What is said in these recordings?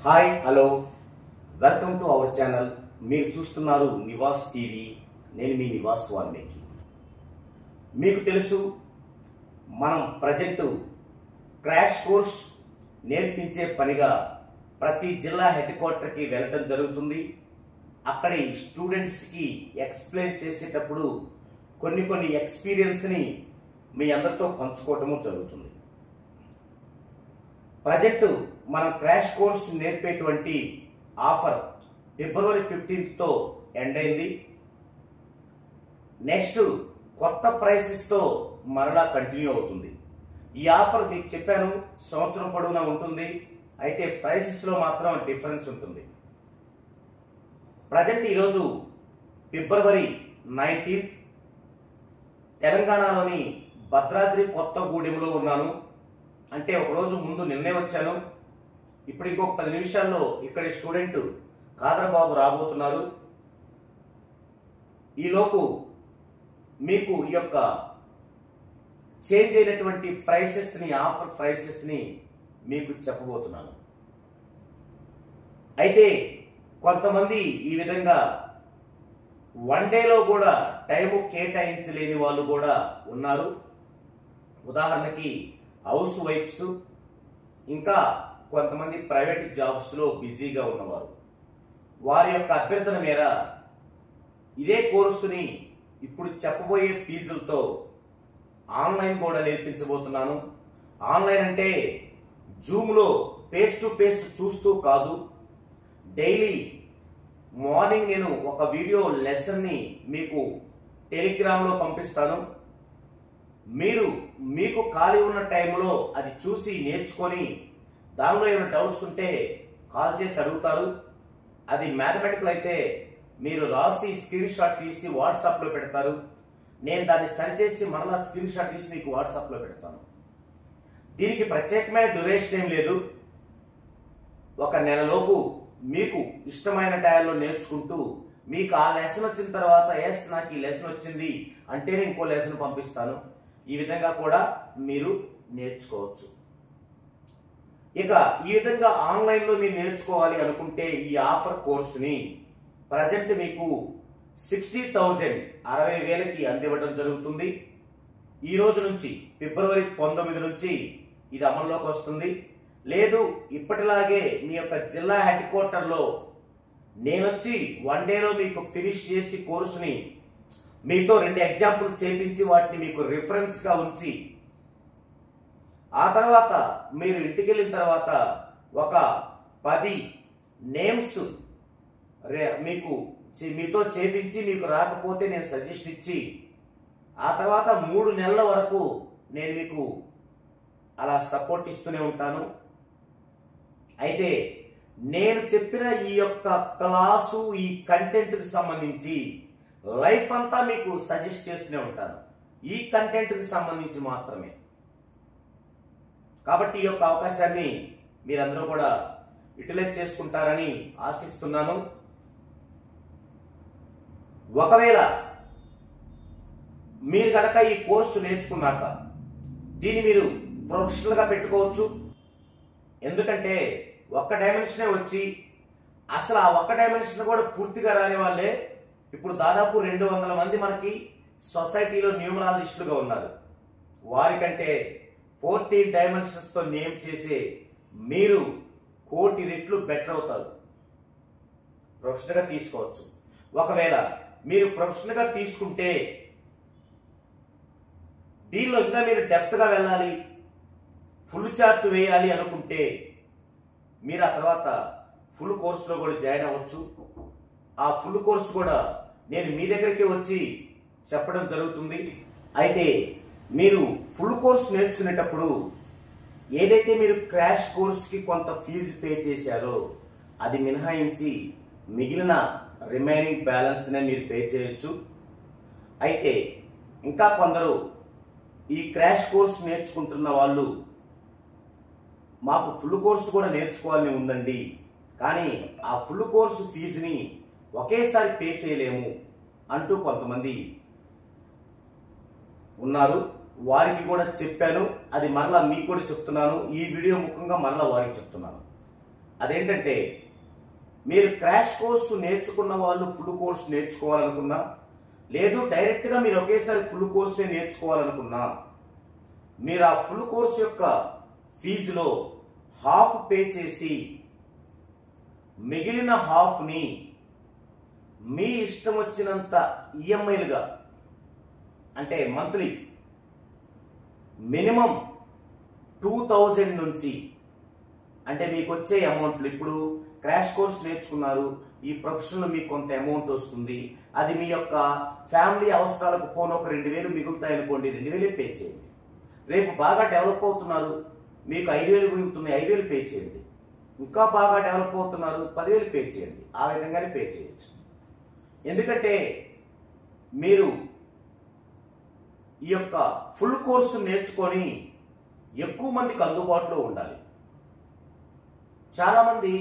Hi hello welcome to our channel. మీరు చూస్తున్నారు Nivas TV. నేను మీ నివాస్ వాల్మీకి. మీకు తెలుసు, మనం ప్రజెంట్ క్రాష్ కోర్స్ నేర్పించే పనిగా ప్రతి జిల్లా హెడ్ క్వార్టర్కి వెళ్ళటం జరుగుతుంది. అక్కడి స్టూడెంట్స్కి ఎక్స్ప్లెయిన్ చేసేటప్పుడు కొన్ని ఎక్స్పీరియన్స్ని మీ అందరితో పంచుకోవటము జరుగుతుంది. ప్రజెంట్ మనం క్రాష్ కోర్స్ నేర్పేటువంటి ఆఫర్ ఫిబ్రవరి 15తో ఎండ్ అయింది. నెక్స్ట్ కొత్త ప్రైసెస్తో మరలా కంటిన్యూ అవుతుంది. ఈ ఆఫర్ మీకు చెప్పాను, సంవత్సరం పొడవునా ఉంటుంది. అయితే ప్రైసెస్లో మాత్రం డిఫరెన్స్ ఉంటుంది. ప్రజెంట్ ఈరోజు ఫిబ్రవరి 19th తెలంగాణలోని భద్రాద్రి కొత్తగూడెంలో ఉన్నాను. అంటే ఒకరోజు ముందు నిన్నే వచ్చాను. ఇప్పుడు ఇంకొక 10 నిమిషాల్లో ఇక్కడి స్టూడెంట్ కాదరబాబు రాబోతున్నారు. ఈలోపు మీకు ఈ యొక్క చేంజ్ అయినటువంటి ప్రైసెస్ని, ఆఫర్ ప్రైసెస్ని మీకు చెప్పబోతున్నాను. అయితే కొంతమంది ఈ విధంగా వన్ డేలో కూడా టైము కేటాయించలేని వాళ్ళు కూడా ఉన్నారు. ఉదాహరణకి హౌస్ వైఫ్స్, ఇంకా కొంతమంది ప్రైవేట్ జాబ్స్లో బిజీగా ఉన్నవారు. వారి యొక్క అభ్యర్థన మేర ఇదే కోర్సుని ఇప్పుడు చెప్పబోయే ఫీజులతో ఆన్లైన్ కూడా నేర్పించబోతున్నాను. ఆన్లైన్ అంటే జూమ్లో ఫేస్ టు ఫేస్ చూస్తూ కాదు, డైలీ మార్నింగ్ నేను ఒక వీడియో లెసన్ని మీకు టెలిగ్రామ్లో పంపిస్తాను. మీకు ఖాళీ ఉన్న టైంలో అది చూసి నేర్చుకొని దానిలో ఏమైనా డౌట్స్ ఉంటే కాల్ చేసి అడుగుతారు. అది మ్యాథమెటికల్ అయితే మీరు రాసి స్క్రీన్ షాట్ తీసి వాట్సాప్లో పెడతారు. నేను దాన్ని సరిచేసి మరలా స్క్రీన్ షాట్ తీసి మీకు వాట్సాప్లో పెడతాను. దీనికి ప్రత్యేకమైన డ్యూరేషన్ ఏం లేదు. ఒక నెలలోపు మీకు ఇష్టమైన టైంలో నేర్చుకుంటూ మీకు ఆ లెసన్ వచ్చిన తర్వాత ఎస్ నాకు ఈ లెసన్ వచ్చింది అంటే నేను ఇంకో లెసన్ పంపిస్తాను. ఈ విధంగా కూడా మీరు నేర్చుకోవచ్చు. ఇక ఈ విధంగా ఆన్లైన్లో మీరు నేర్చుకోవాలి అనుకుంటే ఈ ఆఫర్ కోర్సుని ప్రజెంట్ మీకు 60,000 60,000కి అందివ్వడం జరుగుతుంది. ఈ రోజు నుంచి ఫిబ్రవరి 19 నుంచి ఇది అమల్లోకి వస్తుంది. లేదు ఇప్పటిలాగే మీ యొక్క జిల్లా హెడ్ క్వార్టర్లో నేనొచ్చి వన్ డేలో మీకు ఫినిష్ చేసి కోర్సుని మీతో 2 ఎగ్జాంపుల్ చేపించి వాటిని మీకు రిఫరెన్స్గా ఉంచి ఆ తర్వాత మీరు ఇంటికి వెళ్ళిన తర్వాత ఒక 10 నేమ్స్ మీతో చేపించి మీకు రాకపోతే నేను సజెషన్ ఇచ్చి ఆ తర్వాత 3 నెలల వరకు నేను మీకు అలా సపోర్ట్ ఇస్తూనే ఉంటాను. అయితే నేను చెప్పిన ఈ యొక్క క్లాసు, ఈ కంటెంట్కి సంబంధించి లైఫ్ అంతా మీకు సజెస్ట్ చేస్తూనే ఉంటాను. ఈ కంటెంట్కి సంబంధించి మాత్రమే. కాబట్టి ఈ యొక్క అవకాశాన్ని మీరందరూ కూడా యూటిలైజ్ చేసుకుంటారని ఆశిస్తున్నాను. ఒకవేళ మీరు కనుక ఈ కోర్సు నేర్చుకున్నాక దీన్ని మీరు ప్రొఫెషనల్గా పెట్టుకోవచ్చు. ఎందుకంటే ఒక్క డైమెన్షనే వచ్చి అసలు ఆ ఒక్క డైమెన్షన్ కూడా పూర్తిగా రాని వాళ్ళే ఇప్పుడు దాదాపు 200 మంది మనకి సొసైటీలో న్యూమరాలజిస్టులుగా ఉన్నారు. వారికంటే 14 డైమెన్షన్స్తో నేమ్ చేసే మీరు 1,000,000 రెట్లు బెటర్ అవుతారు. ప్రొఫెషనల్గా తీసుకోవచ్చు. ఒకవేళ మీరు ప్రొఫెషనల్గా తీసుకుంటే దీనిలో ఇంకా మీరు డెప్త్గా వెళ్ళాలి, ఫుల్ చార్ట్ వేయాలి అనుకుంటే మీరు ఆ తర్వాత ఫుల్ కోర్సులో కూడా జాయిన్ అవ్వచ్చు. ఆ ఫుల్ కోర్సు కూడా నేను మీ దగ్గరికి వచ్చి చెప్పడం జరుగుతుంది. అయితే మీరు ఫుల్ కోర్స్ నేర్చుకునేటప్పుడు ఏదైతే మీరు క్రాష్ కోర్స్కి కొంత ఫీజు పే చేశారో అది మినహాయించి మిగిలిన రిమైనింగ్ బ్యాలెన్స్నే మీరు పే చేయొచ్చు. అయితే ఇంకా కొందరు ఈ క్రాష్ కోర్స్ నేర్చుకుంటున్న వాళ్ళు మాకు ఫుల్ కోర్సు కూడా నేర్చుకోవాలని ఉందండి, కానీ ఆ ఫుల్ కోర్సు ఫీజుని ఒకేసారి పే చేయలేము అంటూ కొంతమంది ఉన్నారు. వారికి కూడా చెప్పాను. అది మరలా మీకు కూడా చెప్తున్నాను. ఈ వీడియో ముఖ్యంగా మరలా వారికి చెప్తున్నాను. అదేంటంటే మీరు క్రాష్ కోర్సు నేర్చుకున్న వాళ్ళు ఫుల్ కోర్సు నేర్చుకోవాలనుకున్నా, లేదు డైరెక్ట్గా మీరు ఒకేసారి ఫుల్ కోర్సే నేర్చుకోవాలనుకున్నా, మీరు ఆ ఫుల్ కోర్సు యొక్క ఫీజులో హాఫ్ పే చేసి మిగిలిన హాఫ్ని మీ ఇష్టం వచ్చినంత ఈఎంఐలుగా, అంటే మంత్లీ మినిమం 2000 నుంచి, అంటే మీకు వచ్చే అమౌంట్లు, ఇప్పుడు క్రాష్ కోర్స్ నేర్చుకున్నారు, ఈ ప్రొఫెషన్లో మీకు కొంత అమౌంట్ వస్తుంది, అది మీ యొక్క ఫ్యామిలీ అవసరాలకు పోను ఒక 2000 మిగులుతాయి అనుకోండి, 2000 పే చేయండి. రేపు బాగా డెవలప్ అవుతున్నారు, మీకు 5000 మిగులుతున్నాయి, 5000 పే చేయండి. ఇంకా బాగా డెవలప్ అవుతున్నారు, 10,000 పే చేయండి. ఆ విధంగానే పే చేయొచ్చు. ఎందుకంటే మీరు ఈ యొక్క ఫుల్ కోర్సు నేర్చుకొని ఎక్కువ మందికి అందుబాటులో ఉండాలి. చాలామంది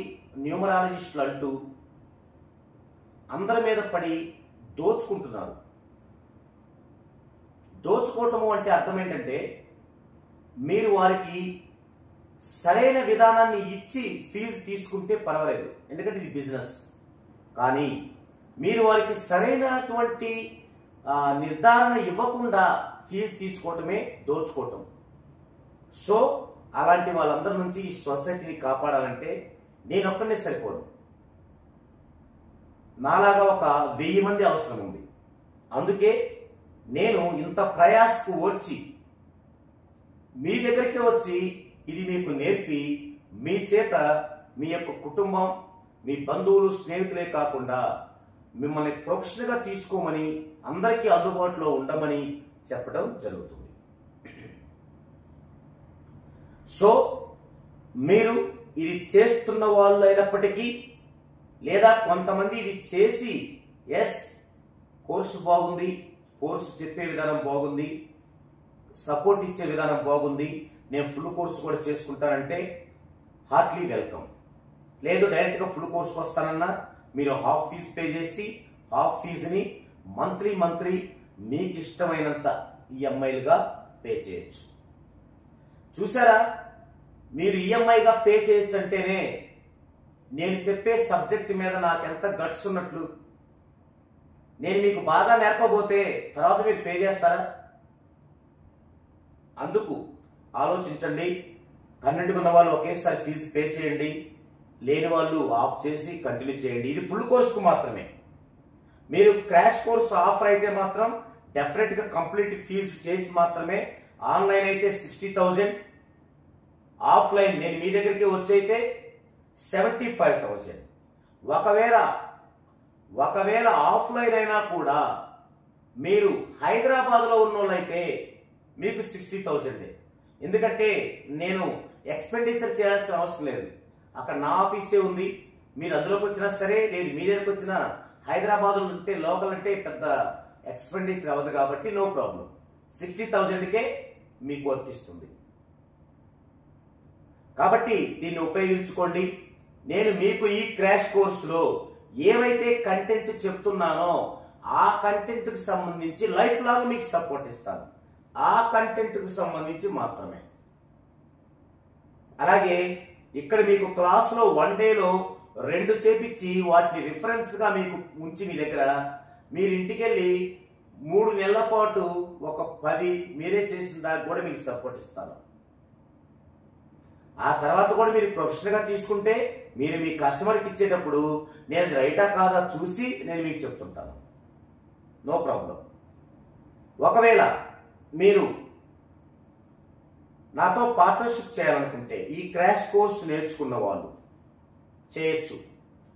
న్యూమరాలజిస్టులు అంటూ అందరి మీద పడి దోచుకుంటున్నారు. దోచుకోవటము అంటే అర్థం ఏంటంటే మీరు వారికి సరైన విధానాన్ని ఇచ్చి ఫీజు తీసుకుంటే పర్వాలేదు, ఎందుకంటే ఇది బిజినెస్. కానీ మీరు వారికి సరైనటువంటి నిర్ధారణ ఇవ్వకుండా ఫీజు తీసుకోవటమే దోచుకోవటం. సో అలాంటి వాళ్ళందరి నుంచి ఈ సొసైటీని కాపాడాలంటే నేను ఒక్కనే సరిపోను, నాలాగా ఒక 1000 మంది అవసరం ఉంది. అందుకే నేను ఇంత ప్రయాసకు వచ్చి మీ దగ్గరికి వచ్చి ఇది మీకు నేర్పి మీ చేత మీ యొక్క కుటుంబం, మీ బంధువులు, స్నేహితులే కాకుండా మిమ్మల్ని ప్రొఫెషనల్గా తీసుకోమని, అందరికీ అందుబాటులో ఉండమని చెప్పడం జరుగుతుంది. సో మీరు ఇది చేస్తున్న వాళ్ళు అయినప్పటికీ, లేదా కొంతమంది ఇది చేసి ఎస్ కోర్సు బాగుంది, కోర్సు చెప్పే విధానం బాగుంది, సపోర్ట్ ఇచ్చే విధానం బాగుంది, నేను ఫుల్ కోర్సు కూడా చేసుకుంటానంటే హార్ట్లీ వెల్కమ్. లేదు డైరెక్ట్గా ఫుల్ కోర్సుకు వస్తానన్నా మీరు హాఫ్ ఫీజు పే చేసి హాఫ్ ఫీజుని మంత్లీ మీకు ఇష్టమైనంత ఈఎంఐలుగా పే చేయొచ్చు. చూసారా, మీరు ఈఎంఐగా పే చేయొచ్చు అంటేనే నేను చెప్పే సబ్జెక్ట్ మీద నాకు ఎంత గట్స్ ఉన్నట్లు. నేను మీకు బాగా నేర్పబోతే తర్వాత మీరు పే చేస్తారా? అందుకు ఆలోచించండి. కన్నెండుకు ఉన్న వాళ్ళు ఒకేసారి ఫీజు పే చేయండి, లేని వాళ్ళు ఆఫ్ చేసి కంటిన్యూ చేయండి. ఇది ఫుల్ కోర్సుకు మాత్రమే. మీరు క్రాష్ కోర్సు ఆఫర్ అయితే మాత్రం డెఫినెట్గా కంప్లీట్ ఫీజు చేసి మాత్రమే. ఆన్లైన్ అయితే 60,000, ఆఫ్లైన్ నేను మీ దగ్గరికి వచ్చైతే 75,000. ఒకవేళ ఆఫ్లైన్ అయినా కూడా మీరు హైదరాబాద్లో ఉన్న వాళ్ళైతే మీకు 60,000. ఎందుకంటే నేను ఎక్స్పెండిచర్ చేయాల్సిన అవసరం లేదు, అక్కడ నా ఆఫీసే ఉంది. మీరు అందులోకి వచ్చినా సరే, లేదు మీ దగ్గరకు వచ్చినా, హైదరాబాద్ ఉంటే లోకల్ అంటే పెద్ద ఎక్స్పెండిచర్ అవ్వదు కాబట్టి నో ప్రాబ్లం. 60,000కే మీకు వర్తిస్తుంది. కాబట్టి దీన్ని ఉపయోగించుకోండి. నేను మీకు ఈ క్రాష్ కోర్సులో ఏవైతే కంటెంట్ చెప్తున్నానో ఆ కంటెంట్కి సంబంధించి లైఫ్ లాంగ్ మీకు సపోర్ట్ ఇస్తాను, ఆ కంటెంట్కి సంబంధించి మాత్రమే. అలాగే ఇక్కడ మీకు క్లాసులో 1 డేలో 2 చేపించి వాటిని రిఫరెన్స్గా మీకు ఉంచి మీ దగ్గర, మీరు ఇంటికి వెళ్ళి 3 నెలల పాటు ఒక 10 మీరే చేసిన దానికి కూడా మీకు సపోర్ట్ ఇస్తాను. ఆ తర్వాత కూడా మీరు ప్రొఫెషనల్గా తీసుకుంటే మీరు మీ కస్టమర్కి ఇచ్చేటప్పుడు నేను అది రైటా కాదా చూసి నేను మీకు చెప్తుంటాను, నో ప్రాబ్లం. ఒకవేళ మీరు నాతో పార్ట్నర్షిప్ చేయాలనుకుంటే ఈ క్రాష్ కోర్స్ నేర్చుకున్న వాళ్ళు చేయొచ్చు.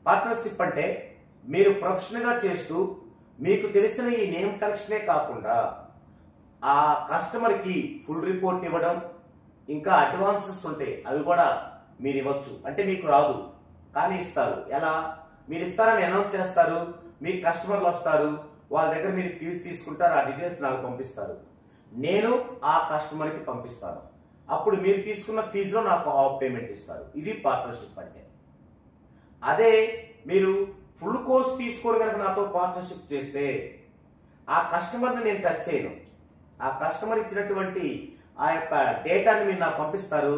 పార్ట్నర్షిప్ అంటే మీరు ప్రొఫెషనల్గా చేస్తూ మీకు తెలిసిన ఈ నేమ్ కలెక్షనే కాకుండా ఆ కస్టమర్కి ఫుల్ రిపోర్ట్ ఇవ్వడం, ఇంకా అడ్వాన్సెస్ ఉంటాయి అవి కూడా మీరు ఇవ్వచ్చు. అంటే మీకు రాదు కానీ ఇస్తారు. ఎలా? మీరు ఇస్తారని అనౌన్స్ చేస్తారు, మీ కస్టమర్లు వస్తారు, వాళ్ళ దగ్గర మీరు ఫీజు తీసుకుంటారు, ఆ డీటెయిల్స్ నాకు పంపిస్తారు, నేను ఆ కస్టమర్కి పంపిస్తాను. అప్పుడు మీరు తీసుకున్న ఫీజులో నాకు హాఫ్ పేమెంట్ ఇస్తారు. ఇది పార్ట్నర్షిప్ అంటే. అదే మీరు ఫుల్ కోర్స్ తీసుకొని కనుక నాతో పార్ట్నర్షిప్ చేస్తే ఆ కస్టమర్ని నేను టచ్ చేయను. ఆ కస్టమర్ ఇచ్చినటువంటి ఆ యొక్క డేటాని మీరు నాకు పంపిస్తారు,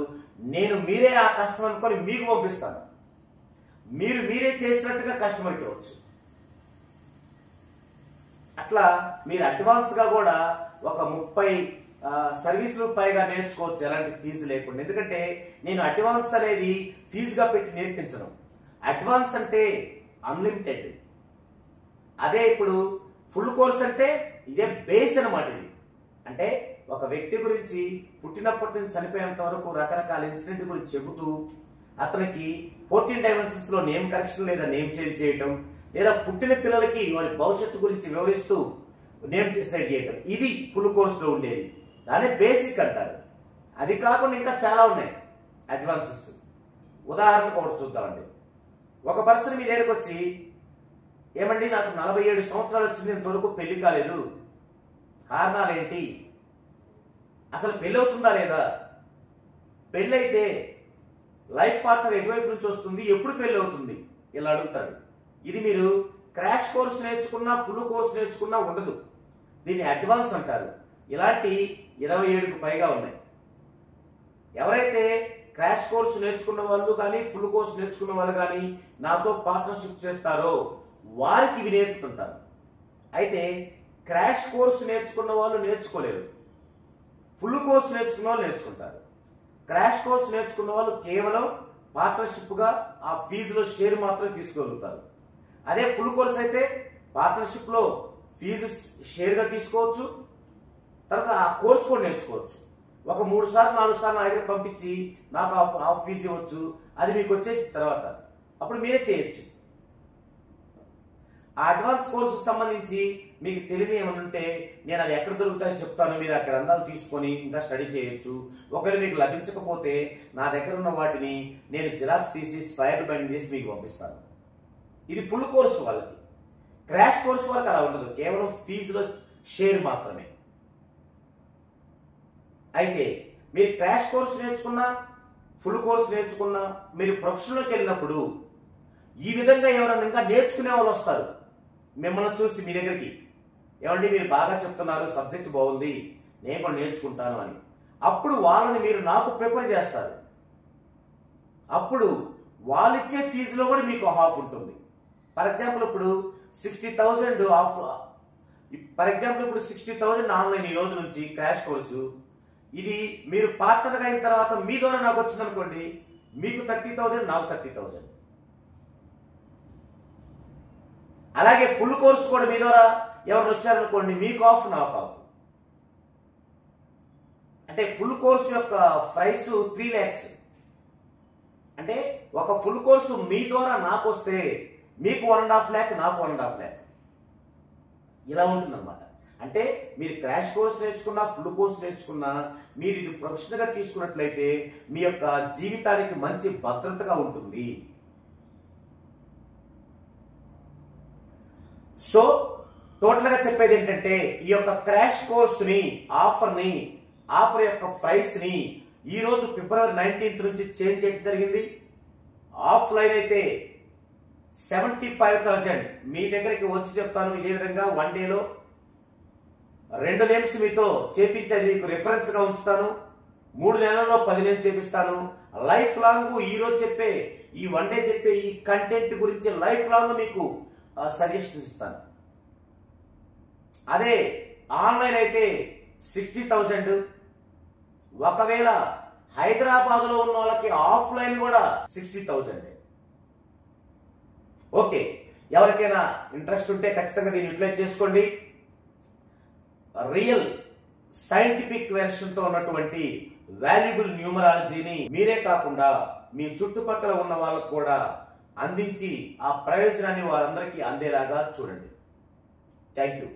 నేను మీరే ఆ కస్టమర్ కొని మీకు పంపిస్తాను. మీరే చేసినట్టుగా కస్టమర్కి ఇవ్వచ్చు. అట్లా మీరు అడ్వాన్స్గా కూడా ఒక 30 సర్వీసులు పైగా నేర్చుకోవచ్చు ఎలాంటి ఫీజు లేకుండా. ఎందుకంటే నేను అడ్వాన్స్ అనేది ఫీజుగా పెట్టి నేర్పించను. అడ్వాన్స్ అంటే అన్లిమిటెడ్. అదే ఇప్పుడు ఫుల్ కోర్స్ అంటే ఇదే బేస్ అన్నమాట. ఇది అంటే ఒక వ్యక్తి గురించి పుట్టినప్పటి నుంచి చనిపోయేంత వరకు రకరకాల ఇన్సిడెంట్ గురించి చెబుతూ అతనికి 14 డైమెన్షన్స్ లో నేమ్ కరెక్షన్ లేదా నేమ్ చేంజ్ చేయటం, లేదా పుట్టిన పిల్లలకి వారి భవిష్యత్తు గురించి వివరిస్తూ నేమ్ డిసైడ్ చేయటం, ఇది ఫుల్ కోర్సులో ఉండేది. దాన్ని బేసిక్ అంటారు. అది కాకుండా ఇంకా చాలా ఉన్నాయి అడ్వాన్సెస్. ఉదాహరణకు ఒకటి చూద్దామండి. ఒక పర్సన్ మీ దగ్గరకు వచ్చి, ఏమండి నాకు 47 సంవత్సరాలు వచ్చింది, ఇంతవరకు పెళ్లి కాలేదు, కారణాలు ఏంటి, అసలు పెళ్ళి అవుతుందా లేదా, పెళ్ళి అయితే లైఫ్ పార్ట్నర్ ఎటువైపు నుంచి వస్తుంది, ఎప్పుడు పెళ్ళి అవుతుంది, ఇలా అడుగుతాడు. ఇది మీరు క్రాష్ కోర్స్ నేర్చుకున్నా ఫుల్ కోర్స్ నేర్చుకున్నా ఉండదు. దీన్ని అడ్వాన్స్ అంటారు. ఇలాంటి 27కు పైగా ఉన్నాయి. ఎవరైతే క్రాష్ కోర్సు నేర్చుకున్న వాళ్ళు కానీ ఫుల్ కోర్సు నేర్చుకున్న వాళ్ళు కానీ నాతో పార్ట్నర్షిప్ చేస్తారో వారికి ఇవి నేర్పుతుంటారు. అయితే క్రాష్ కోర్సు నేర్చుకున్న వాళ్ళు నేర్చుకోలేరు, ఫుల్ కోర్సు నేర్చుకున్న వాళ్ళు నేర్చుకుంటారు. క్రాష్ కోర్సు నేర్చుకున్న వాళ్ళు కేవలం పార్ట్నర్షిప్గా ఆ ఫీజులో షేర్ మాత్రమే తీసుకోగలుగుతారు. అదే ఫుల్ కోర్స్ అయితే పార్ట్నర్షిప్లో ఫీజు షేర్గా తీసుకోవచ్చు, తర్వాత ఆ కోర్సు కూడా నేర్చుకోవచ్చు. ఒక 3 సార్లు 4 సార్లు నా దగ్గర పంపించి నాకు ఆ ఫీజు ఇవ్వచ్చు, అది మీకు వచ్చేసిన తర్వాత అప్పుడు మీరే చేయొచ్చు. ఆ అడ్వాన్స్ కోర్సు సంబంధించి మీకు తెలియని ఏమైనా ఉంటే నేను అవి ఎక్కడ దొరుకుతాయో చెప్తాను. మీరు ఆ గ్రంథాలు తీసుకొని ఇంకా స్టడీ చేయొచ్చు. ఒకవేళ మీకు లభించకపోతే నా దగ్గర ఉన్న వాటిని నేను జిరాక్స్ తీసి స్క్వేర్ బైండ్ చేసి మీకు పంపిస్తాను. ఇది ఫుల్ కోర్సు వాళ్ళకి. క్రాష్ కోర్సు వాళ్ళకి అలా ఉండదు, కేవలం ఫీజులో షేర్ మాత్రమే. అయితే మీరు క్రాష్ కోర్సు నేర్చుకున్నా ఫుల్ కోర్సు నేర్చుకున్నా మీరు ప్రొఫెషన్లోకి వెళ్ళినప్పుడు ఈ విధంగా ఎవరైనా ఇంకా నేర్చుకునే వాళ్ళు వస్తారు మిమ్మల్ని చూసి మీ దగ్గరికి, ఏమండి మీరు బాగా చెప్తున్నారు, సబ్జెక్ట్ బాగుంది, నేను కూడా నేర్చుకుంటాను అని. అప్పుడు వాళ్ళని మీరు నాకు ప్రిపేర్ చేస్తారు. అప్పుడు వాళ్ళు ఇచ్చే ఫీజులో కూడా మీకు హాఫ్ ఉంటుంది. ఫర్ ఎగ్జాంపుల్ ఇప్పుడు 60,000 ఆఫ్, ఫర్ ఎగ్జాంపుల్ ఇప్పుడు 60,000 ఆన్లైన్ ఈ రోజు నుంచి క్రాష్ కోర్సు. ఇది మీరు పార్ట్నర్గా అయిన తర్వాత మీ ద్వారా నాకు వచ్చింది అనుకోండి, మీకు 30,000, నాకు 30,000. అలాగే ఫుల్ కోర్సు కూడా మీ ద్వారా ఎవరు వచ్చారనుకోండి, మీకు ఆఫ్, నాకు ఆఫ్. అంటే ఫుల్ కోర్సు యొక్క ప్రైస్ 3 lakhs. అంటే ఒక ఫుల్ కోర్సు మీ ద్వారా నాకు వస్తే మీకు 1.5 lakh, నాకు 1.5 lakh, ఇలా ఉంటుందన్నమాట. అంటే మీరు క్రాష్ కోర్స్ నేర్చుకున్నా ఫుల్ కోర్స్ నేర్చుకున్నా మీరు ఇది ప్రొఫెషనల్గా తీసుకున్నట్లయితే మీ యొక్క జీవితానికి మంచి భద్రతగా ఉంటుంది. సో టోటల్గా చెప్పేది ఏంటంటే ఈ యొక్క క్రాష్ కోర్సుని ఆఫర్ యొక్క ప్రైస్ ని ఈ రోజు February 19th నుంచి చేంజ్ చేయడం జరిగింది. ఆఫ్లైన్ అయితే 75,000 మీ దగ్గరికి వచ్చి చెప్తాను. ఇదే విధంగా 1 డేలో 2 నేమ్స్ మీతో చేపించేది మీకు రిఫరెన్స్ గా ఉంచుతాను. 3 నెలల్లో 10 నేమ్స్ చేపిస్తాను. లైఫ్ లాంగ్ ఈ రోజు చెప్పే ఈ 1 డే చెప్పే ఈ కంటెంట్ గురించి లైఫ్ లాంగ్ మీకు సజెషన్స్ ఇస్తాను. అదే ఆన్లైన్ అయితే 60,000. ఒకవేళ హైదరాబాద్ లో ఉన్న వాళ్ళకి ఆఫ్లైన్ కూడా 60,000. ఓకే, ఎవరికైనా ఇంట్రెస్ట్ ఉంటే ఖచ్చితంగా దీన్ని యూటిలైజ్ చేసుకోండి. రియల్ సైంటిఫిక్ వెర్షన్ తో ఉన్నటువంటి వాల్యుబుల్ న్యూమరాలజీని మీరే కాకుండా మీ చుట్టుపక్కల ఉన్న వాళ్ళకు కూడా అందించి ఆ ప్రయోజనాన్ని వారందరికీ అందేలాగా చూడండి. Thank you.